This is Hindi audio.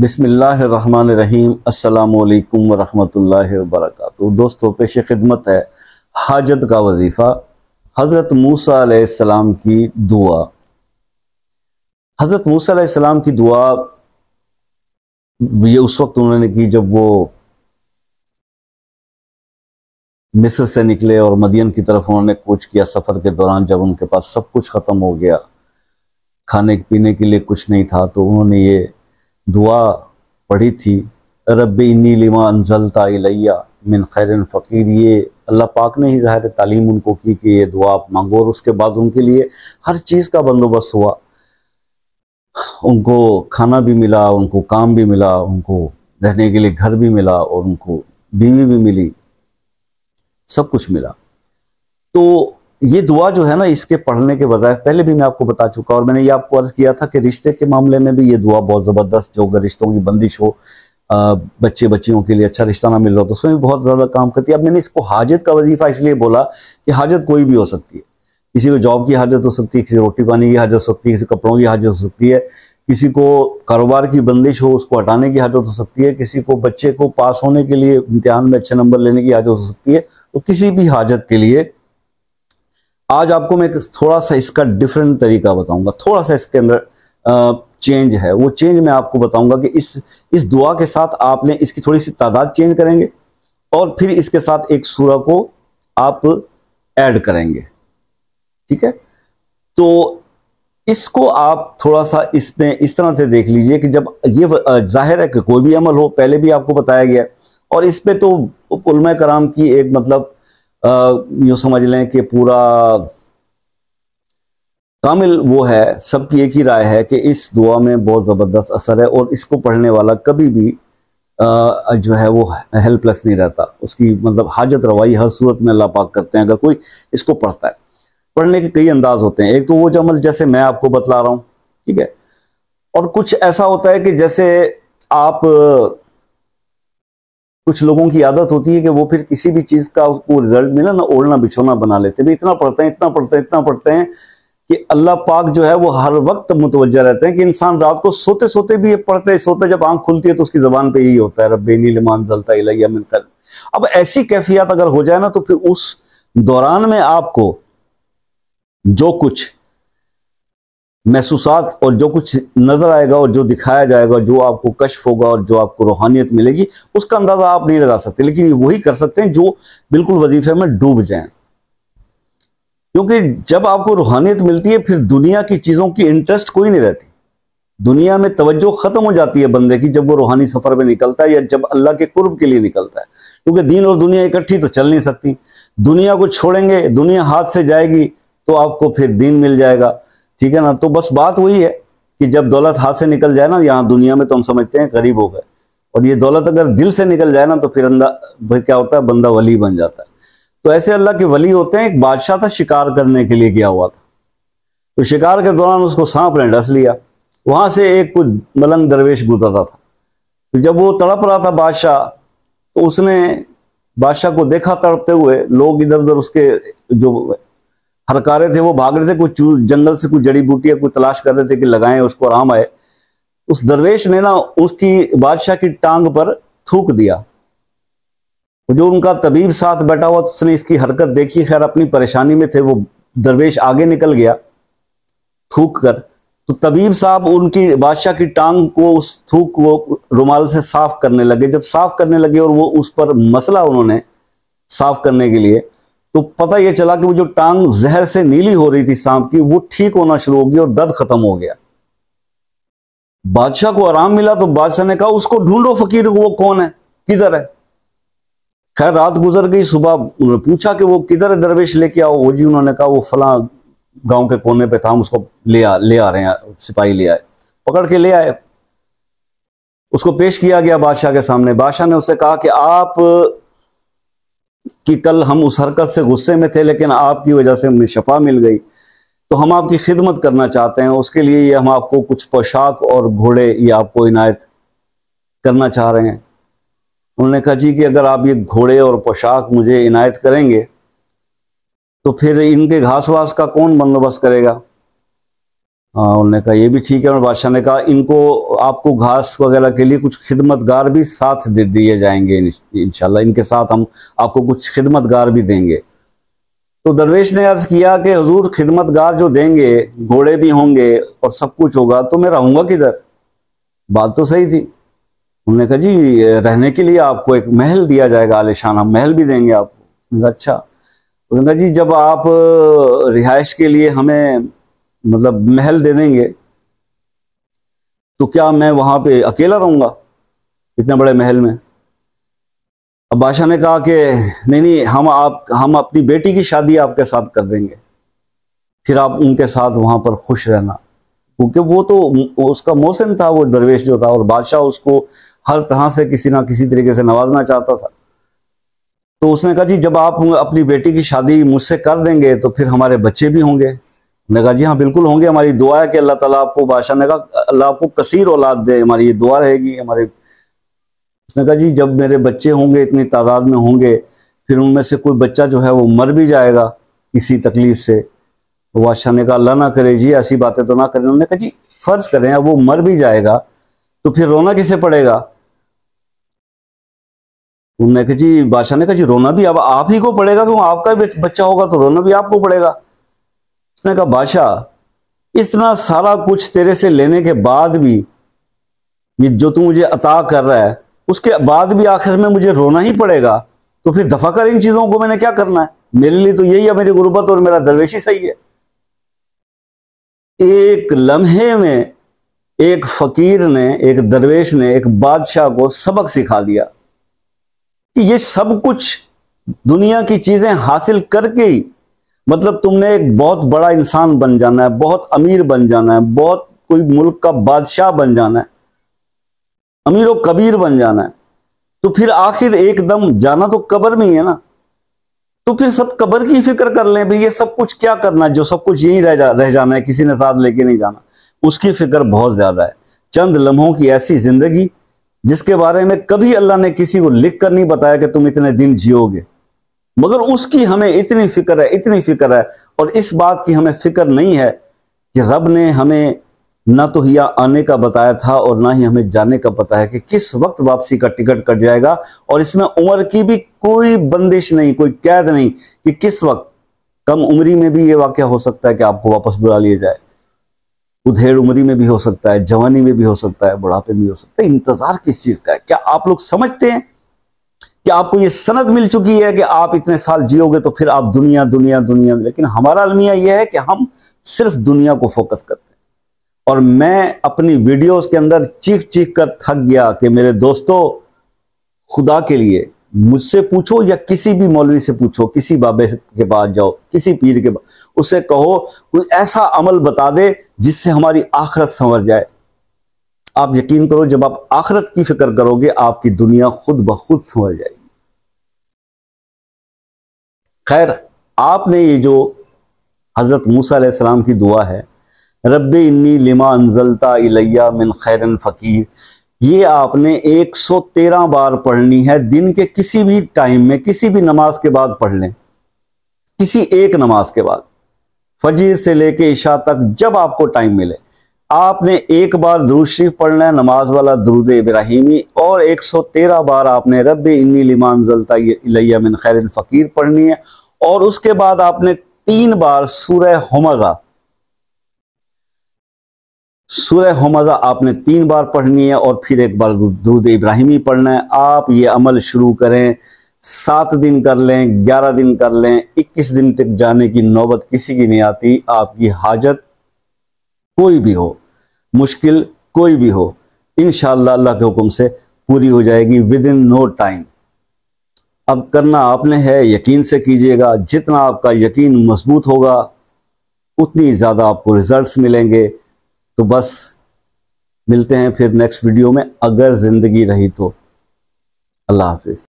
बिस्मिल्लाहिर्रहमानिर्रहीम। अस्सलामुअलैकुम वरहमतुल्लाहि वबरकातुहू। दोस्तों, पेश खिदमत है हाजत का वजीफ़ा, हज़रत मूसा अलैहिस्सलाम की दुआ। हज़रत मूसा अलैहिस्सलाम की दुआ ये उस वक्त उन्होंने की जब वो मिस्र से निकले और मदियन की तरफ उन्होंने कूच किया। सफ़र के दौरान जब उनके पास सब कुछ ख़त्म हो गया, खाने पीने के लिए कुछ नहीं था, तो उन्होंने ये दुआ पढ़ी थी, रब्बी इन्नी लिमा अंज़लता इलैया मिन खैरिन फ़कीर। ये अल्लाह पाक ने ही ज़ाहिर तालीम उनको की कि ये दुआ आप मांगो, और उसके बाद उनके लिए हर चीज़ का बंदोबस्त हुआ। उनको खाना भी मिला, उनको काम भी मिला, उनको रहने के लिए घर भी मिला, और उनको बीवी भी मिली, सब कुछ मिला। तो ये दुआ जो है ना, इसके पढ़ने के बजाय पहले भी मैं आपको बता चुका, और मैंने ये आपको अर्ज किया था कि रिश्ते के मामले में भी ये दुआ बहुत ज़बरदस्त, जो अगर रिश्तों की बंदिश हो, बच्चे बच्चियों के लिए अच्छा रिश्ता ना मिल रहा हो, तो उसमें भी बहुत ज़्यादा काम करती है। अब मैंने इसको हाजत का वजीफ़ा इसलिए बोला कि हाजत कोई भी हो सकती है। किसी को जॉब की हाजत हो सकती है, किसी रोटी पानी की हाजत हो सकती है, किसी कपड़ों की हाजत हो सकती है, किसी को कारोबार की बंदिश हो, उसको हटाने की हाजत हो सकती है, किसी को बच्चे को पास होने के लिए इम्तिहान में अच्छे नंबर लेने की हाजत हो सकती है। तो किसी भी हाजत के लिए आज आपको मैं थोड़ा सा इसका डिफरेंट तरीका बताऊंगा, थोड़ा सा इसके अंदर चेंज है। वो चेंज मैं आपको बताऊंगा कि इस दुआ के साथ आपने इसकी थोड़ी सी तादाद चेंज करेंगे, और फिर इसके साथ एक सूरा को आप ऐड करेंगे। ठीक है, तो इसको आप थोड़ा सा इसमें इस तरह से देख लीजिए कि जब ये जाहिर है कि कोई भी अमल हो, पहले भी आपको बताया गया, और इस पे तो उलमा कराम की एक मतलब यूँ समझ लें कि पूरा कामिल वो है, सबकी एक ही राय है कि इस दुआ में बहुत ज़बरदस्त असर है, और इसको पढ़ने वाला कभी भी जो है वो हेल्पलेस नहीं रहता। उसकी मतलब हाजत रवाई हर सूरत में अल्लाह पाक करते हैं अगर कोई इसको पढ़ता है। पढ़ने के कई अंदाज होते हैं। एक तो वो जो अमल जैसे मैं आपको बतला रहा हूँ, ठीक है, और कुछ ऐसा होता है कि जैसे आप कुछ लोगों की आदत होती है कि वो फिर किसी भी चीज़ का उसको रिजल्ट मिला ना, ओढ़ना बिछोना बना लेते हैं। इतना पढ़ते हैं, इतना पढ़ते हैं, इतना पढ़ते हैं कि अल्लाह पाक जो है वो हर वक्त मुतवज्जा रहते हैं कि इंसान रात को सोते सोते भी ये पढ़ते सोते, जब आंख खुलती है तो उसकी जबान पे यही होता है, रब्बी इन्नी लिमा अंज़लता इलैया मिन खैर। अब ऐसी कैफियत अगर हो जाए ना, तो फिर उस दौरान में आपको जो कुछ महसूसात और जो कुछ नजर आएगा और जो दिखाया जाएगा, जो आपको कश्फ होगा और जो आपको रूहानियत मिलेगी, उसका अंदाजा आप नहीं लगा सकते, लेकिन वही कर सकते हैं जो बिल्कुल वजीफे में डूब जाएं। क्योंकि जब आपको रूहानियत मिलती है, फिर दुनिया की चीजों की इंटरेस्ट कोई नहीं रहती। दुनिया में तवज्जो खत्म हो जाती है बंदे की जब वो रूहानी सफर में निकलता है, या जब अल्लाह के कुर्ब के लिए निकलता है। क्योंकि दीन और दुनिया इकट्ठी तो चल नहीं सकती। दुनिया को छोड़ेंगे, दुनिया हाथ से जाएगी, तो आपको फिर दीन मिल जाएगा। ठीक है ना। तो बस बात वही है कि जब दौलत हाथ से निकल जाए ना, यहाँ दुनिया में तो हम समझते हैं गरीब हो गए, और ये दौलत अगर दिल से निकल जाए ना, तो फिर क्या होता है, बंदा वली बन जाता है। तो ऐसे अल्लाह के वली होते हैं। एक बादशाह था, शिकार करने के लिए गया हुआ था, तो शिकार के दौरान उसको सांप ने डस लिया। वहां से एक कुछ मलंग दरवेश गुजर रहा था, तो जब वो तड़प रहा था बादशाह, तो उसने बादशाह को देखा तड़पते हुए। लोग इधर उधर उसके जो हरकारे थे वो भाग रहे थे, कुछ जंगल से कुछ जड़ी बूटियां कुछ तलाश कर रहे थे कि लगाएं उसको आराम आए। उस दरवेश ने ना उसकी बादशाह की टांग पर थूक दिया। जो उनका तबीब साथ बैठा हुआ, तो उसने इसकी हरकत देखी। खैर, अपनी परेशानी में थे, वो दरवेश आगे निकल गया थूक कर। तो तबीब साहब उनकी बादशाह की टांग को, उस थूक को रुमाल से साफ करने लगे। जब साफ करने लगे और वो उस पर मसला उन्होंने साफ करने के लिए, तो पता यह चला कि वो जो टांग जहर से नीली हो रही थी सांप की, वो ठीक होना शुरू हो गई और दर्द खत्म हो गया। बादशाह को आराम मिला, तो बादशाह ने कहा उसको ढूंढो फकीर, वो कौन है, किधर है। खैर, रात गुजर गई। सुबह उन्होंने पूछा कि वो किधर है, दरवेश लेके आओ। वो जी उन्होंने कहा वो फला गांव के कोने पे था, हम उसको ले आ रहे हैं, सिपाही ले आए, पकड़ के ले आए। उसको पेश किया गया बादशाह के सामने। बादशाह ने उससे कहा कि आप कि कल हम उस हरकत से गुस्से में थे, लेकिन आपकी वजह से हमें शफा मिल गई, तो हम आपकी खिदमत करना चाहते हैं। उसके लिए ये हम आपको कुछ पोशाक और घोड़े ये आपको इनायत करना चाह रहे हैं। उन्होंने कहा जी कि अगर आप ये घोड़े और पोशाक मुझे इनायत करेंगे, तो फिर इनके घास वास का कौन बंदोबस्त करेगा। उन्होंने कहा ये भी ठीक है। और बादशाह ने कहा इनको आपको घास वगैरह के लिए कुछ खिदमतगार भी साथ दे दिए जाएंगे इंशाल्लाह, इनके साथ हम आपको कुछ खिदमतगार भी देंगे। तो दरवेश ने अर्ज किया कि हुजूर खिदमतगार जो देंगे, घोड़े भी होंगे और सब कुछ होगा, तो मैं रहूंगा किधर? बात तो सही थी। उन्होंने कहा जी रहने के लिए आपको एक महल दिया जाएगा आलिशान, हम महल भी देंगे आपको। उन्होंने कहा अच्छा। उन्होंने कहा जी जब आप रिहाइश के लिए हमें मतलब महल दे देंगे तो क्या मैं वहां पे अकेला रहूंगा इतने बड़े महल में? अब बादशाह ने कहा कि नहीं नहीं, हम अपनी बेटी की शादी आपके साथ कर देंगे, फिर आप उनके साथ वहां पर खुश रहना। क्योंकि वो तो उसका मोहसिन था, वो दरवेश जो था, और बादशाह उसको हर तरह से किसी ना किसी तरीके से नवाजना चाहता था। तो उसने कहा जी जब आप अपनी बेटी की शादी मुझसे कर देंगे तो फिर हमारे बच्चे भी होंगे। मैंने कहा जी हाँ बिल्कुल होंगे, हमारी दुआ है कि अल्लाह ताला आपको, बादशाह ने कहा अल्लाह आपको कसीर औलाद दे, हमारी ये दुआ रहेगी हमारे। उसने कहा जी जब मेरे बच्चे होंगे, इतनी तादाद में होंगे, फिर उनमें से कोई बच्चा जो है वो मर भी जाएगा किसी तकलीफ से। तो बादशाह ने कहा अल्लाह ना करे जी, ऐसी बातें तो ना करें। उन्होंने कहा जी फर्ज करें अब वो मर भी जाएगा तो फिर रोना किसे पड़ेगा? उन्होंने कहा जी, बादशाह ने कहा जी रोना भी अब आप ही को पड़ेगा, क्यों आपका बच्चा होगा तो रोना भी आपको पड़ेगा। उसने कहा बादशाह इतना सारा कुछ तेरे से लेने के बाद भी, ये जो तू मुझे अता कर रहा है, उसके बाद भी आखिर में मुझे रोना ही पड़ेगा, तो फिर दफा कर इन चीजों को, मैंने क्या करना है? मेरे लिए तो यही है, मेरी गुर्बत और मेरा दरवेशी सही है। एक लम्हे में एक फकीर ने, एक दरवेश ने एक बादशाह को सबक सिखा दिया कि ये सब कुछ दुनिया की चीजें हासिल करके ही, मतलब तुमने एक बहुत बड़ा इंसान बन जाना है, बहुत अमीर बन जाना है, बहुत कोई मुल्क का बादशाह बन जाना है, अमीर और कबीर बन जाना है, तो फिर आखिर एकदम जाना तो कब्र में ही है ना। तो फिर सब कब्र की फिक्र कर लें भाई, ये सब कुछ क्या करना है, जो सब कुछ यहीं रह जाना है, किसी ने साथ लेके नहीं जाना, उसकी फिक्र बहुत ज्यादा है। चंद लम्हों की ऐसी जिंदगी जिसके बारे में कभी अल्लाह ने किसी को लिख कर नहीं बताया कि तुम इतने दिन जियोगे, मगर उसकी हमें इतनी फिक्र है, इतनी फिक्र है। और इस बात की हमें फिक्र नहीं है कि रब ने हमें ना तो यहाँ आने का बताया था और ना ही हमें जाने का पता है कि किस वक्त वापसी का टिकट कट जाएगा। और इसमें उम्र की भी कोई बंदिश नहीं, कोई कैद नहीं कि किस वक्त, कम उम्री में भी ये वाकया हो सकता है कि आपको वापस बुला लिया जाए, उधेड़ उम्री में भी हो सकता है, जवानी में भी हो सकता है, बुढ़ापे में भी हो सकता है। इंतजार किस चीज का है? क्या आप लोग समझते हैं कि आपको ये सनद मिल चुकी है कि आप इतने साल जियोगे तो फिर आप दुनिया दुनिया दुनिया, लेकिन हमारा अलमिया यह है कि हम सिर्फ दुनिया को फोकस करते हैं। और मैं अपनी वीडियोस के अंदर चीख चीख कर थक गया कि मेरे दोस्तों, खुदा के लिए मुझसे पूछो या किसी भी मौलवी से पूछो, किसी बाबे के पास जाओ, किसी पीर के पास, उससे कहो कोई ऐसा अमल बता दे जिससे हमारी आखिरत संवर जाए। आप यकीन करो, जब आप आखिरत की फिक्र करोगे आपकी दुनिया खुद ब खुद संवर जाएगी। खैर, आपने ये जो हजरत मूसा अलैहिस्सलाम की दुआ है, रब्बे इन्नी लिमा अंजलता इलैया मिन खैरन फकीर, ये आपने 113 बार पढ़नी है। दिन के किसी भी टाइम में, किसी भी नमाज के बाद पढ़ लें, किसी एक नमाज के बाद, फजीर से लेके इशा तक, जब आपको टाइम मिले आपने एक बार दुरूद शरीफ पढ़ना है, नमाज वाला दुरूद इब्राहिमी, और 113 बार आपने रब्बे इन्नी लिमा अंजलता इलैया मिन खैरिन फकीर पढ़नी है। और उसके बाद आपने 3 बार सूरह हुमज़ा आपने 3 बार पढ़नी है, और फिर एक बार दुरूद इब्राहिमी पढ़ना है। आप ये अमल शुरू करें, 7 दिन कर लें, 11 दिन कर लें, 21 दिन तक जाने की नौबत किसी की नहीं आती। आपकी हाजत कोई भी हो, मुश्किल कोई भी हो, इंशाअल्लाह अल्लाह के हुक्म से पूरी हो जाएगी विद इन नो टाइम। अब करना आपने है, यकीन से कीजिएगा। जितना आपका यकीन मजबूत होगा उतनी ज़्यादा आपको रिजल्ट्स मिलेंगे। तो बस मिलते हैं फिर नेक्स्ट वीडियो में, अगर ज़िंदगी रही तो। अल्लाह हाफिज़।